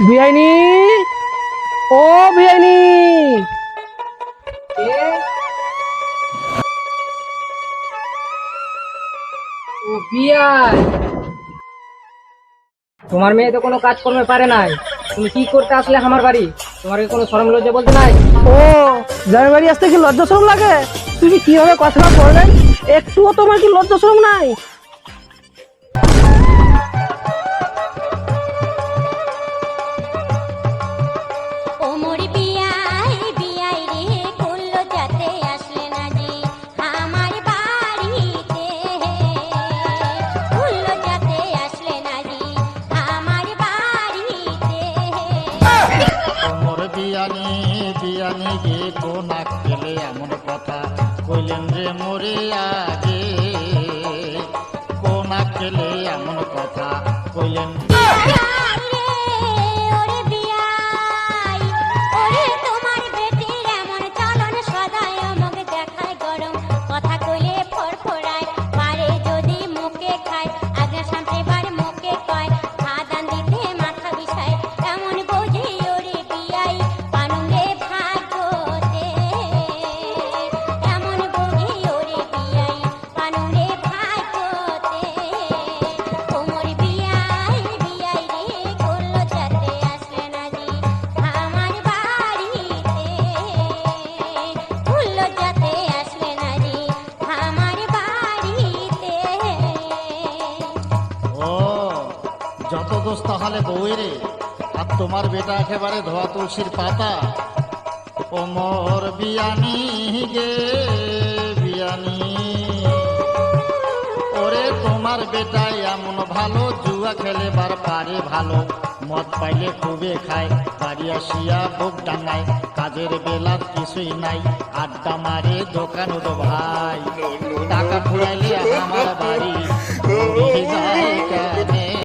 বিআইনি, ও বিআইনি, ও বিয়াই, তোমার মেয়ে তো কোনো কাজ করতে পারে নাই, তুমি কি করতে আসলে আমার বাড়ি? তোমার কি কোনো শরম লজ্জা বলতে নাই? ও জামাই বাড়ি আসতে কি লজ্জা শরম লাগে? তুমি কিভাবে কথাটা বললেন, একটুও তোমার কি লজ্জা শরম নাই? ও মোর বিয়াই বিয়াই রে কুল্লো যাতে আসলে না জি আমার বাড়িতে কুল্লো যাতে আসলে না জি আমার বাড়িতে মোর বিয়ানি বিয়ানি গে কোনা খেলে এমন কথা কইলেন রে মোরে আগে কোনা খেলে এমন কথা কইলেন ওরে বিয়াই ওরে তোমার বেটির এমন চলন সদাই আমাকে দেখায় গরম কথা কইলে ফরফরায় পারে যদি মুখে খায় আগে সামনে বার মুখে কয় খাদান দিতে মাথা বিষায় এমন বুঝি ওরে বিয়াই পানুরে ভাগতে এমন বুঝি ওরে বিয়াই পানুরে ভাগতে ওমর বিয়াই বিয়াই রে করলো যাতে আসলে না জি আমার বাড়িতে করলো যাতে আসলে না জি আমার বাড়িতে ও যত দোষ তাহলে বউরে আর তোমার বেটা একেবারে ধোয়া তুলসীর পাতা ও মোর বিয়ানি গে বিয়ানি ওরে তোমার বেটাই এমন ভালো জুয়া খেলে বার পারে ভালো মদ পাইলে খুবে খায় বাড়ি আসিয়া বুক ডাঙায় কাজের বেলা কিছুই নাই আড্ডা মারে দোকান ভাই টাকা ফুরাইলে আমার